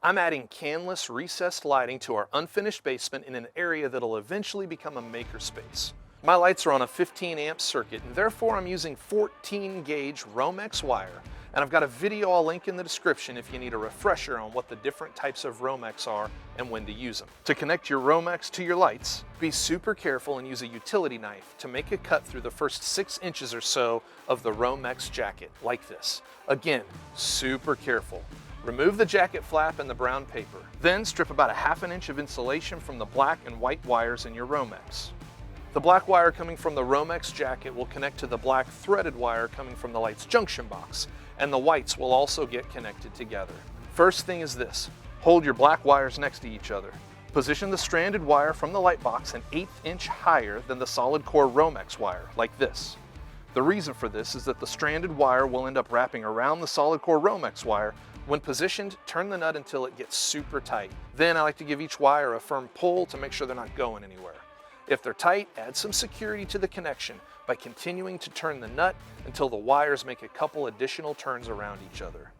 I'm adding canless recessed lighting to our unfinished basement in an area that'll eventually become a makerspace. My lights are on a 15 amp circuit and therefore I'm using 14 gauge Romex wire, and I've got a video I'll link in the description if you need a refresher on what the different types of Romex are and when to use them. To connect your Romex to your lights, be super careful and use a utility knife to make a cut through the first 6 inches or so of the Romex jacket, like this. Again, super careful. Remove the jacket flap and the brown paper. Then strip about a ½ inch of insulation from the black and white wires in your Romex. The black wire coming from the Romex jacket will connect to the black threaded wire coming from the light's junction box, and the whites will also get connected together. First thing is this: hold your black wires next to each other. Position the stranded wire from the light box an 1/8 inch higher than the solid core Romex wire, like this. The reason for this is that the stranded wire will end up wrapping around the solid core Romex wire. When positioned, turn the nut until it gets super tight. Then I like to give each wire a firm pull to make sure they're not going anywhere. If they're tight, add some security to the connection by continuing to turn the nut until the wires make a couple additional turns around each other.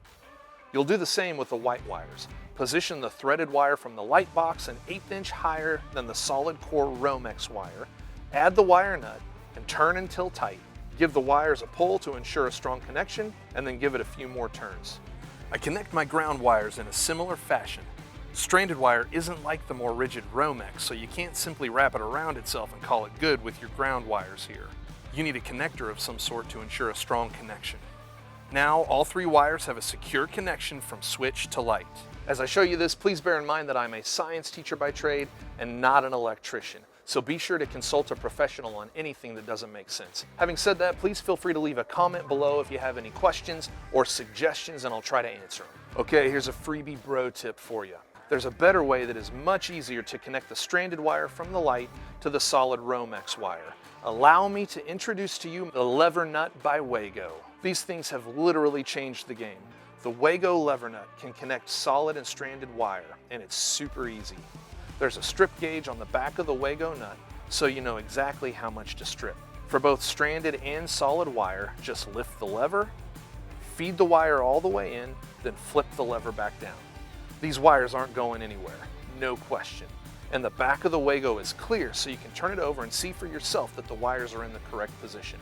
You'll do the same with the white wires. Position the threaded wire from the light box an 1/8 inch higher than the solid core Romex wire. Add the wire nut and turn until tight. Give the wires a pull to ensure a strong connection, and then give it a few more turns. I connect my ground wires in a similar fashion. Stranded wire isn't like the more rigid Romex, so you can't simply wrap it around itself and call it good with your ground wires here. You need a connector of some sort to ensure a strong connection. Now all 3 wires have a secure connection from switch to light. As I show you this, please bear in mind that I'm a science teacher by trade and not an electrician, so be sure to consult a professional on anything that doesn't make sense. Having said that, please feel free to leave a comment below if you have any questions or suggestions, and I'll try to answer them. Okay, here's a freebie bro tip for you. There's a better way that is much easier to connect the stranded wire from the light to the solid Romex wire. Allow me to introduce to you the Lever Nut by Wago. These things have literally changed the game. The Wago Lever Nut can connect solid and stranded wire, and it's super easy. There's a strip gauge on the back of the Wago nut, so you know exactly how much to strip. For both stranded and solid wire, just lift the lever, feed the wire all the way in, then flip the lever back down. These wires aren't going anywhere, no question. And the back of the Wago is clear, so you can turn it over and see for yourself that the wires are in the correct position.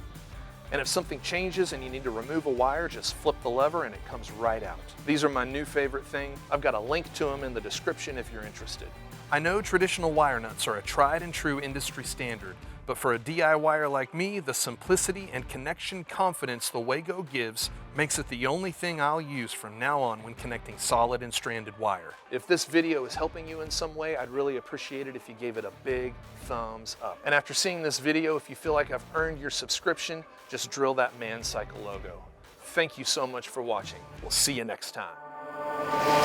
And if something changes and you need to remove a wire, just flip the lever and it comes right out. These are my new favorite thing. I've got a link to them in the description if you're interested. I know traditional wire nuts are a tried and true industry standard, but for a DIYer like me, the simplicity and connection confidence the Wago gives makes it the only thing I'll use from now on when connecting solid and stranded wire. If this video is helping you in some way, I'd really appreciate it if you gave it a big thumbs up. And after seeing this video, if you feel like I've earned your subscription, just drill that Man Cycle logo. Thank you so much for watching. We'll see you next time.